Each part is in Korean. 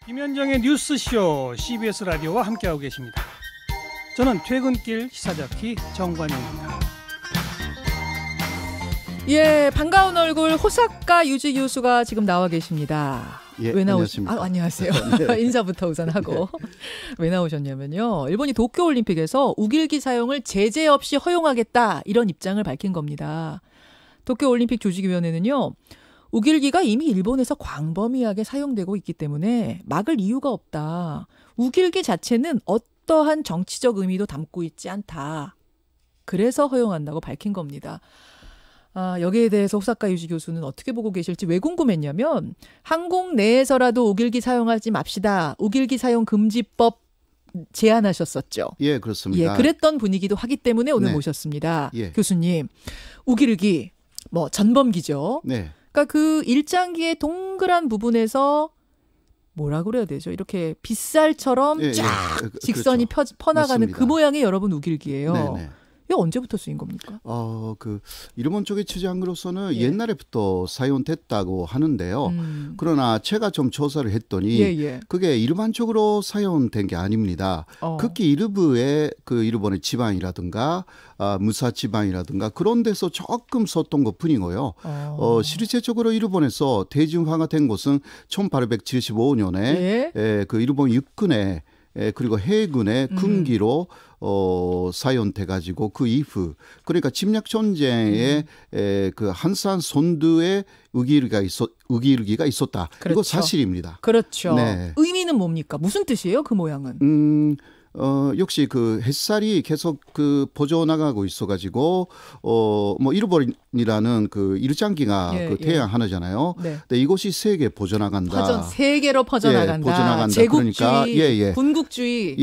김현정의 뉴스쇼 CBS 라디오와 함께하고 계십니다. 저는 퇴근길 시사자키 정관용입니다. 예, 반가운 얼굴 호사카 유지 교수가 지금 나와 계십니다. 예, 왜 안녕하십니까. 안녕하세요. 네. 인사부터 우선 하고. 왜 나오셨냐면요. 일본이 도쿄올림픽에서 우길기 사용을 제재 없이 허용하겠다 이런 입장을 밝힌 겁니다. 도쿄올림픽 조직위원회는요. 우길기가 이미 일본에서 광범위하게 사용되고 있기 때문에 막을 이유가 없다. 우길기 자체는 어떠한 정치적 의미도 담고 있지 않다. 그래서 허용한다고 밝힌 겁니다. 여기에 대해서 호사카 유지 교수는 어떻게 보고 계실지 왜 궁금했냐면 항공 내에서라도 우길기 사용하지 맙시다. 우길기 사용 금지법 제안하셨었죠. 예, 그렇습니다. 예, 그랬던 분위기도 하기 때문에 오늘 네. 모셨습니다. 예. 교수님, 우길기 뭐 전범기죠. 네. 그러니까 그 일장기의 동그란 부분에서 뭐라 그래야 되죠? 이렇게 빗살처럼 예, 쫙 예. 직선이 그렇죠. 퍼나가는 맞습니다. 그 모양의 여러분 우길기예요. 네네. 이게 언제부터 쓰인 겁니까? 일본 쪽의 주장으로서는 예. 옛날부터 사용됐다고 하는데요. 그러나 제가 좀 조사를 했더니 예. 그게 일반적으로 사용된 게 아닙니다. 극히 일부의 그 일본의 지방이라든가 무사 지방이라든가 그런 데서 조금 썼던 것 뿐이고요. 실제적으로 일본에서 대중화가 된 곳은 1875년에 그 일본 육군의 그리고 해군의 군기로 사용돼 가지고 그 이후 그러니까 침략 전쟁에 그 한산 선두에 우기르기가 있었다. 그렇죠. 이거 사실입니다. 그렇죠. 네. 의미는 뭡니까? 무슨 뜻이에요? 그 모양은? 역시 그 햇살이 계속 그 퍼져 나가고 있어가지고 뭐 일본이라는 그 일장기가 그 태양 하나잖아요. 네. 근데 이것이 세계 퍼져 나간다. 세계로 퍼져나간다. 퍼져 나간다. 제국주의, 그러니까 군국주의,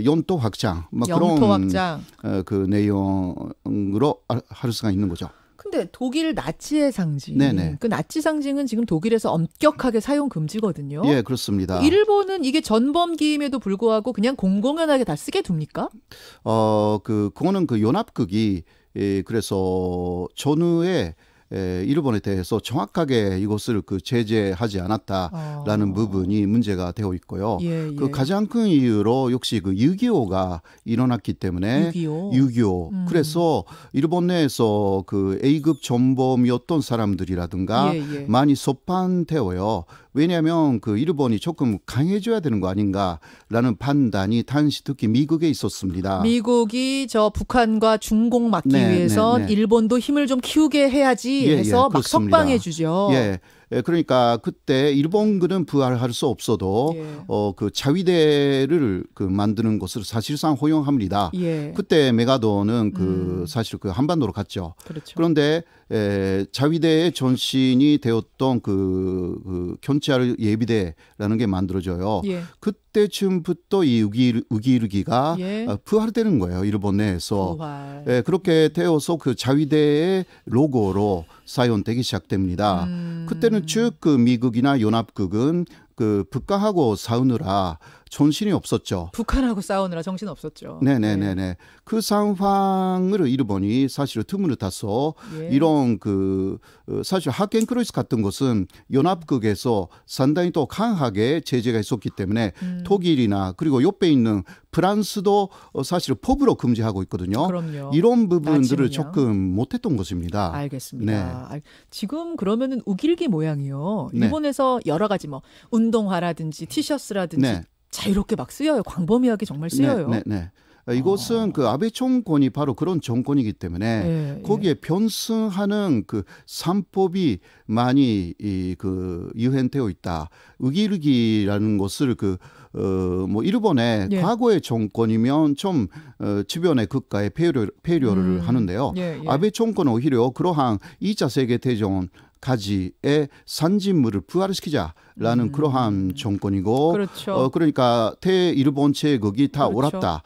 연토 확장, 뭐 영토 확장. 그 내용으로 할 수가 있는 거죠. 근데 독일 나치의 상징, 네네. 그 나치 상징은 지금 독일에서 엄격하게 사용 금지거든요. 예, 그렇습니다. 일본은 이게 전범기임에도 불구하고 그냥 공공연하게 다 쓰게 둡니까? 그거는 그 연합국이 그래서 전후에 일본에 대해서 정확하게 이것을 그 제재하지 않았다라는 부분이 문제가 되어 있고요. 그 가장 큰 이유로 역시 그 6.25가 일어났기 때문에 6.25. 그래서 일본 내에서 그 A급 전범이었던 사람들이라든가 많이 소판되어요. 왜냐하면 그 일본이 조금 강해져야 되는 거 아닌가라는 판단이 당시 특히 미국에 있었습니다. 미국이 저 북한과 중공 막기 위해선 일본도 힘을 좀 키우게 해야지 해서 막 석방해 주죠. 그러니까 그때 일본군은 부활할 수 없어도 그 자위대를 그 만드는 것을 사실상 허용합니다. 그때 메가도는 그 사실 그 한반도로 갔죠. 그렇죠. 그런데 자위대의 전신이 되었던 그 견치할 예비대라는 게 만들어져요. 그때쯤부터 이 우기르기가 부활되는 거예요. 일본 내에서. 그렇게 되어서 그 자위대의 로고로 사용되기 시작됩니다. 그때는 쭉 그 미국이나 연합국은 그 북한하고 싸우느라 정신이 없었죠. 북한하고 싸우느라 정신 없었죠. 네네네네. 그 상황을 일본이 사실 틈을 타서 이런 그 사실 하켄크루이스 같은 것은 연합국에서 상당히 또 강하게 제재가 있었기 때문에 독일이나 그리고 옆에 있는 프랑스도 사실 법으로 금지하고 있거든요. 그럼요. 이런 부분들을 조금 못했던 것입니다. 알겠습니다. 지금 그러면은 우길기 모양이요. 일본에서 여러 가지 뭐 운동화라든지 티셔츠라든지 자유롭게 막 쓰여요. 광범위하게 정말 쓰여요. 이것은 그 아베 정권이 바로 그런 정권이기 때문에 거기에 변승하는 그 산법이 많이 그 유행되어 있다. 우기르기라는 것을 뭐 일본의 과거의 정권이면 좀 주변의 국가에 배려를 하는데요. 아베 정권은 오히려 그러한 2차 세계대전 가지의 산진물을 부활시키자라는 그러한 정권이고, 그러니까 대일본 제국이 다 옳았다.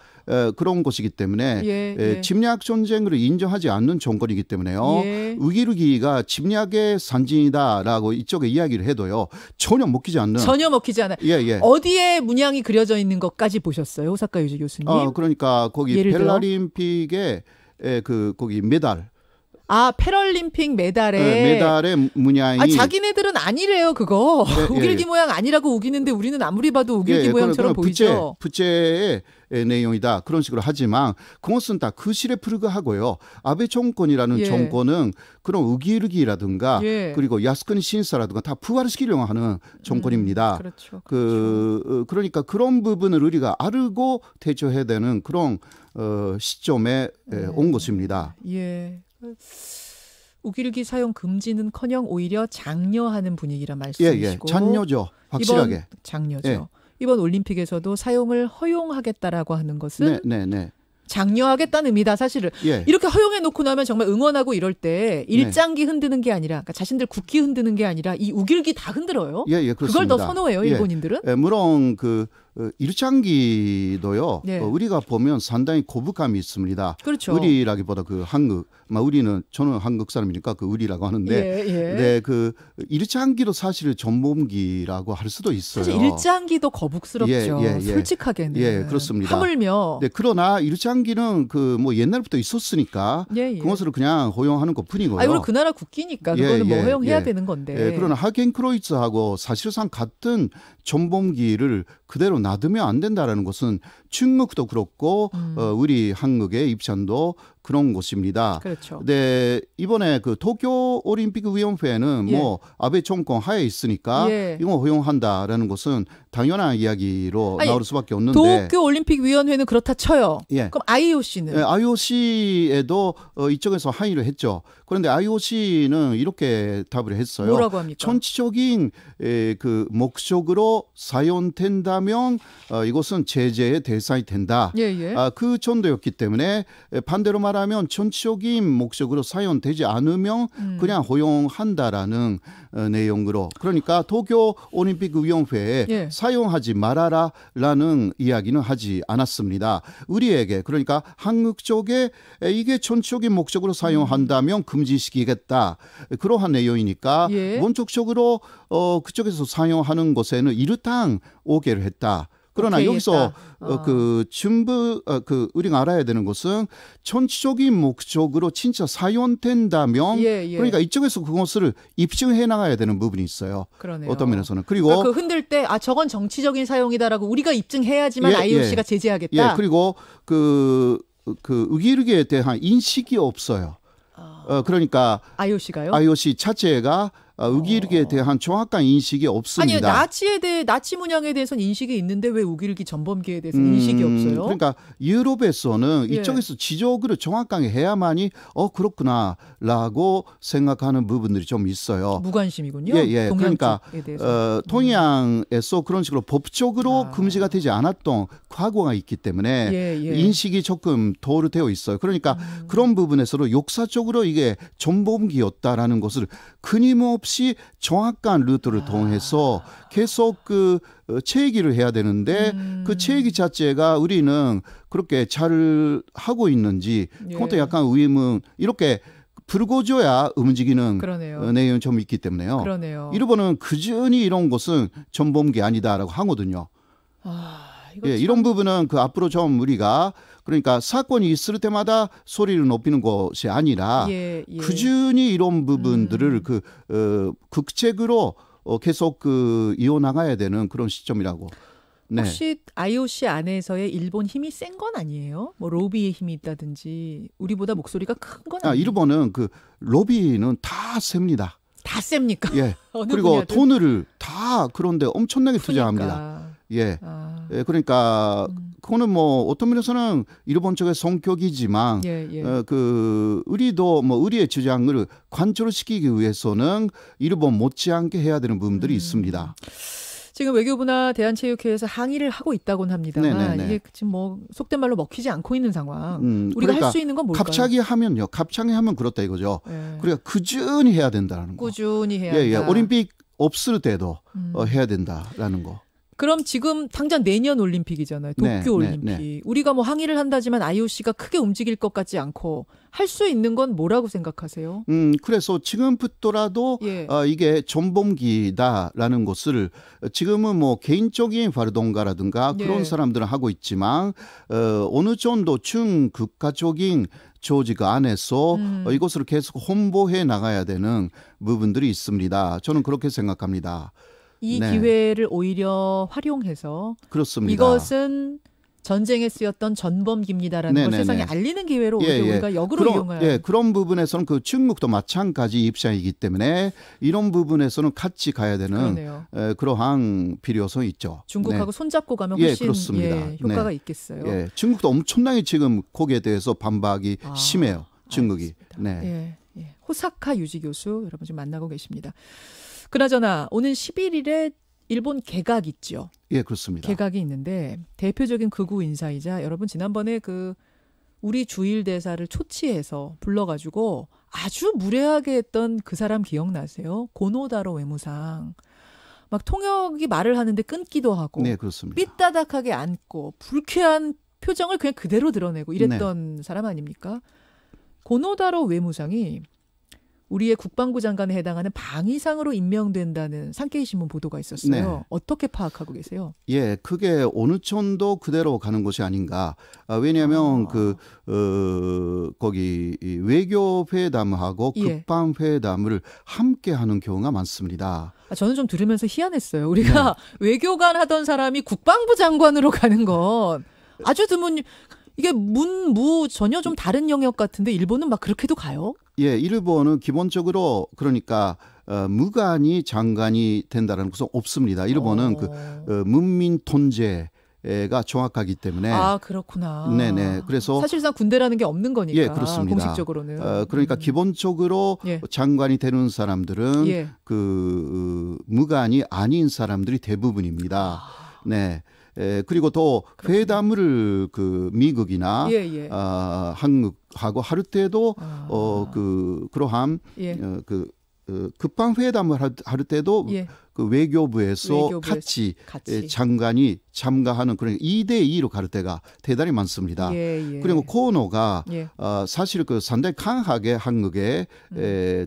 그런 것이기 때문에 침략 전쟁을 인정하지 않는 정권이기 때문에요. 우기르기가 침략의 산진이다라고 이쪽에 이야기를 해도요. 전혀 먹히지 않아요. 어디에 문양이 그려져 있는 것까지 보셨어요, 호사카 유지 교수님? 그러니까 거기 벨라림픽에 거기 메달. 아, 패럴림픽 메달의 문양이. 아, 자기네들은 아니래요, 그거. 네, 우길기 모양 아니라고 우기는데 우리는 아무리 봐도 우길기 모양처럼 보이죠. 부채의 내용이다. 그런 식으로 하지만 그것은 다 그실에 불과하고요. 아베 정권이라는 정권은 그런 우길기라든가 그리고 야스쿠니 신사라든가 다 부활시키려고 하는 정권입니다. 그렇죠. 그러니까 그런 부분을 우리가 알고 대처해야 되는 그런 시점에 온 것입니다. 예. 우길기 사용 금지는커녕 오히려 장려하는 분위기란 말씀이시고. 장려죠. 확실하게. 장려죠. 이번 올림픽에서도 사용을 허용하겠다라고 하는 것은 장려하겠다는 의미다. 사실은 이렇게 허용해 놓고 나면 정말 응원하고 이럴 때 일장기 흔드는 게 아니라 그러니까 자신들 국기 흔드는 게 아니라 이 우길기 다 흔들어요. 그렇습니다. 그걸 더 선호해요, 일본인들은. 물론 그 일장기도요. 우리가 보면 상당히 거부감이 있습니다. 그렇죠. 우리라기보다 그 한국, 저는 한국 사람이니까 그 우리라고 하는데, 그 일장기도 사실 전범기라고 할 수도 있어요. 사실 일장기도 거북스럽죠. 솔직하게는. 그렇습니다. 하물며. 그러나 일장기는 그 뭐 옛날부터 있었으니까 그것을 그냥 허용하는 것뿐이고요. 그리고 그 나라 국기니까 그거는 뭐 허용해야 되는 건데. 그러나 하겐크로이츠하고 사실상 같은 전범기를 그대로 놔두면 안 된다라는 것은 중국도 그렇고 우리 한국의 입장도 그런 것입니다. 그렇죠. 네, 이번에 그 도쿄 올림픽 위원회는 뭐 아베 정권 하에 있으니까 이거 허용한다라는 것은 당연한 이야기로 나올 수밖에 없는데 도쿄 올림픽 위원회는 그렇다 쳐요. 그럼 IOC는? IOC에도 이쪽에서 항의를 했죠. 그런데 IOC는 이렇게 답을 했어요. 뭐라고 합니까? 전체적인 그 목적으로 사용된다면 이것은 제재의 대상이 된다. 그 정도였기 때문에 반대로 말하면 전체적인 목적으로 사용되지 않으면 그냥 허용한다라는 내용으로 그러니까 도쿄 올림픽 위원회에 사용하지 말아라라는 이야기는 하지 않았습니다. 우리에게 그러니까 한국 쪽에 이게 전체적인 목적으로 사용한다면 금지시키겠다. 그러한 내용이니까 원칙적으로 그쪽에서 사용하는 것에는 일당 오케이를 했다. 그러나 여기서 그 전부 우리가 알아야 되는 것은 전체적인 목적으로 진짜 사용된다면 그러니까 이쪽에서 그것을 입증해 나가야 되는 부분이 있어요. 그러네요. 어떤 면에서는 그리고 그러니까 그 흔들 때 저건 정치적인 사용이다라고 우리가 입증해야지만 IOC가 제재하겠다. 그리고 그 우길기에 대한 인식이 없어요. 그러니까 IOC가요? IOC 자체가 우길기에 대한 정확한 인식이 없습니다. 아니요, 나치 문양에 대해서는 인식이 있는데 왜 우길기 전범기에 대해서는 인식이 없어요? 그러니까 유럽에서는 이쪽에서 지적으로 정확하게 해야만이 그렇구나라고 생각하는 부분들이 좀 있어요. 무관심이군요. 그러니까 동양에서 그런 식으로 법적으로 금지가 되지 않았던 과거가 있기 때문에 인식이 조금 도르되어 있어요. 그러니까 그런 부분에서도 역사적으로 이게 전범기였다라는 것을 끊임없이 정확한 루트를 통해서 계속 그 체계를 해야 되는데 그 체계 자체가 우리는 그렇게 잘 하고 있는지 그것도 약간 의문 이렇게 불고줘야 움직이는 내용이 좀 있기 때문에요. 일본은 그전이 이런 것은 전범기 아니다라고 하거든요. 이런 부분은 그 앞으로 좀 우리가 그러니까 사건이 있을 때마다 소리를 높이는 것이 아니라 꾸준히 이런 부분들을 극책으로 계속 이어나가야 되는 그런 시점이라고. 혹시 IOC 안에서의 일본 힘이 센 건 아니에요? 뭐 로비의 힘이 있다든지 우리보다 목소리가 큰 건 아니에요? 일본은 그 로비는 다 셉니다. 다 셉니까? 그리고 돈을 다 그런데 엄청나게 투자합니다. 그러니까 그거는 뭐 어떤 면에서는 일본 쪽의 성격이지만 우리도 뭐 우리의 주장을 관철시키기 위해서는 일본 못지않게 해야 되는 부분들이 있습니다. 지금 외교부나 대한체육회에서 항의를 하고 있다고는 합니다만 이게 지금 뭐 속된 말로 먹히지 않고 있는 상황. 우리가 그러니까 할 수 있는 건 뭘까요? 갑자기 하면 그렇다 이거죠. 그러니까 꾸준히 해야 된다는 거. 꾸준히 해야 된다. 올림픽 없을 때도 해야 된다라는 거. 그럼 지금 당장 내년 올림픽이잖아요. 도쿄 올림픽. 우리가 뭐 항의를 한다지만 IOC가 크게 움직일 것 같지 않고 할 수 있는 건 뭐라고 생각하세요? 그래서 지금부터라도 이게 전범기다라는 것을 지금은 뭐 개인적인 활동가라든가 그런 사람들은 하고 있지만 어느 정도 중국가적인 조직 안에서 이것을 계속 홍보해 나가야 되는 부분들이 있습니다. 저는 그렇게 생각합니다. 이 네. 기회를 오히려 활용해서 그렇습니다. 이것은 전쟁에 쓰였던 전범기입니다라는 걸 세상에 알리는 기회로 오히려 우리가 역으로 이용해야 그런 부분에서는 그 중국도 마찬가지 입장이기 때문에 이런 부분에서는 같이 가야 되는 그러한 필요성이 있죠. 중국하고 손잡고 가면 훨씬 그렇습니다. 효과가 있겠어요. 중국도 엄청나게 지금 거기에 대해서 반박이 심해요. 중국이. 호사카 유지 교수 여러분 지금 만나고 계십니다. 그나저나 오는 11일에 일본 개각 있죠. 예, 그렇습니다. 개각이 있는데 대표적인 극우 인사이자 여러분 지난번에 그 우리 주일 대사를 초치해서 불러가지고 아주 무례하게 했던 그 사람 기억나세요? 고노다로 외무상. 막 통역이 말을 하는데 끊기도 하고 네, 그렇습니다. 삐따닥하게 앉고 불쾌한 표정을 그냥 그대로 드러내고 이랬던 사람 아닙니까? 고노다로 외무상이 우리의 국방부 장관에 해당하는 방위상으로 임명된다는 산케이 신문 보도가 있었어요. 어떻게 파악하고 계세요? 예, 그게 어느 정도 그대로 가는 것이 아닌가. 왜냐하면 거기 외교 회담하고 국방 회담을 함께 하는 경우가 많습니다. 저는 좀 들으면서 희한했어요. 우리가 외교관 하던 사람이 국방부 장관으로 가는 건 아주 드문. 이게 문무 전혀 좀 다른 영역 같은데 일본은 막 그렇게도 가요? 예, 일본은 기본적으로 그러니까 무관이 장관이 된다는 것은 없습니다. 일본은 문민 통제가 정확하기 때문에. 아, 그렇구나. 네네. 그래서 사실상 군대라는 게 없는 거니까. 예, 그렇습니다. 공식적으로는. 그러니까 기본적으로 장관이 되는 사람들은 그 무관이 아닌 사람들이 대부분입니다. 네. 그리고 또 회담을 그 미국이나 한국하고 할 때도 그러한 급방 회담을 할 때도 그 외교부에서 같이 장관이 참가하는 그런 2대2로 갈 때가 대단히 많습니다. 그리고 코노가 사실 그 상당히 강하게 한국에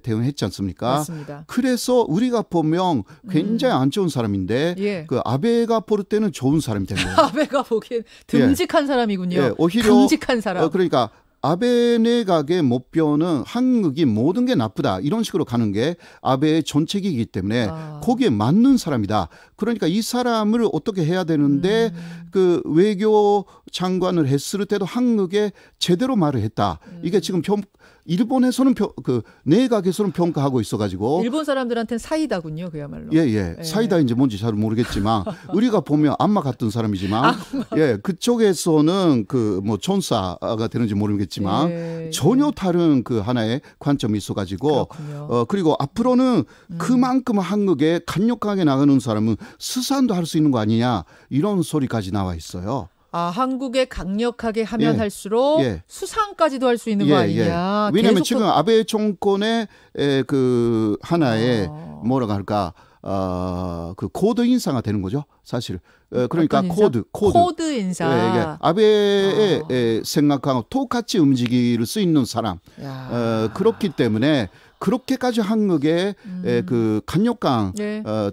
대응했지 않습니까? 맞습니다. 그래서 우리가 보면 굉장히 안 좋은 사람인데 그 아베가 볼 때는 좋은 사람이 된 거예요. 아베가 보기엔 듬직한 사람이군요. 오히려 듬직한 사람. 그러니까 아베 내각의 목표는 한국이 모든 게 나쁘다 이런 식으로 가는 게 아베의 정책이기 때문에 거기에 맞는 사람이다. 그러니까 이 사람을 어떻게 해야 되는데 그 외교 장관을 했을 때도 한국에 제대로 말을 했다. 이게 지금 일본에서는 그 내각에서는 평가하고 있어가지고 일본 사람들한테는 사이다군요, 그야말로. 사이다인지 뭔지 잘 모르겠지만 우리가 보면 안마 같은 사람이지만 그쪽에서는 그 뭐 천사가 되는지 모르겠지만 전혀 다른 그 하나의 관점이 있어가지고 그리고 앞으로는 그만큼 한국에 강력하게 나가는 사람은 수산도 할 수 있는 거 아니냐 이런 소리까지 나와 있어요. 한국에 강력하게 하면 할수록 수상까지도 할 수 있는 거 아니냐. 왜냐하면 지금 아베 정권의 그 하나의 뭐라고 할까 그 코드 인사가 되는 거죠, 사실. 그러니까 코드 인사. 아베의 생각하고 똑같이 움직일 수 있는 사람. 그렇기 때문에 그렇게까지 한국에 그 강력한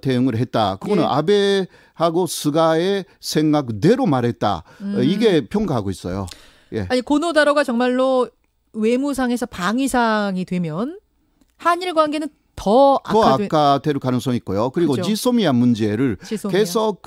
대응을 했다. 그거는 아베하고 스가의 생각대로 말했다. 이게 평가하고 있어요. 아니 고노다로가 정말로 외무상에서 방위상이 되면 한일 관계는 더 악화될 가능성이 있고요. 그리고 그렇죠. 지소미아 문제를 계속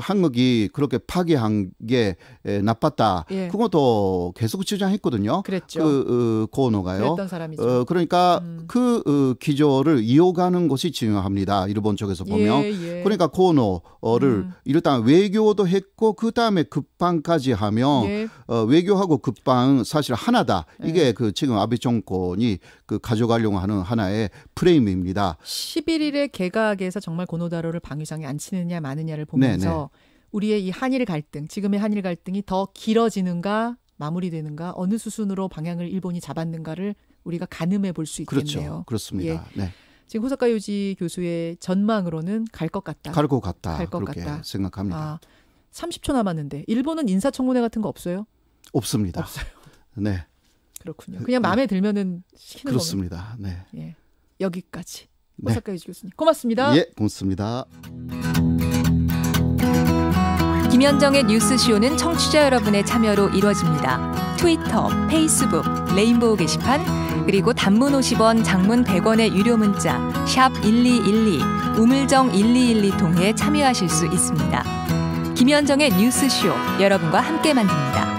한국이 그렇게 파기한 게 나빴다. 그것도 계속 주장했거든요. 그랬죠. 그 고노가요. 그랬던 사람이죠. 그러니까 그 기조를 이어가는 것이 중요합니다. 일본 쪽에서 보면. 그러니까 고노를 일단 외교도 했고 그 다음에 급방까지 하면 외교하고 급방은 사실 하나다. 이게 그 지금 아베 정권이 그 가져가려고 하는 하나의 프레임입니다. 11일에 개각에서 정말 고노다로를 방위상에 앉히느냐 마느냐를 보면서 우리의 이 한일 갈등, 지금의 한일 갈등이 더 길어지는가 마무리되는가 어느 수순으로 방향을 일본이 잡았는가를 우리가 가늠해 볼 수 있겠네요. 그렇죠. 그렇습니다. 지금 호사카 유지 교수의 전망으로는 갈 것 같다. 갈 것 같다. 그렇게 생각합니다. 30초 남았는데 일본은 인사청문회 같은 거 없어요? 없습니다. 없어요. 네. 그렇군요. 그냥 마음에 들면은 시키는 그렇습니다. 거면. 여기까지. 호사카 유지 교수님. 고맙습니다. 고맙습니다. 김현정의 뉴스쇼는 청취자 여러분의 참여로 이루어집니다. 트위터, 페이스북, 레인보우 게시판, 그리고 단문 50원, 장문 100원의 유료 문자 샵 1212, 우물정 1212 통해 참여하실 수 있습니다. 김현정의 뉴스쇼, 여러분과 함께 만듭니다.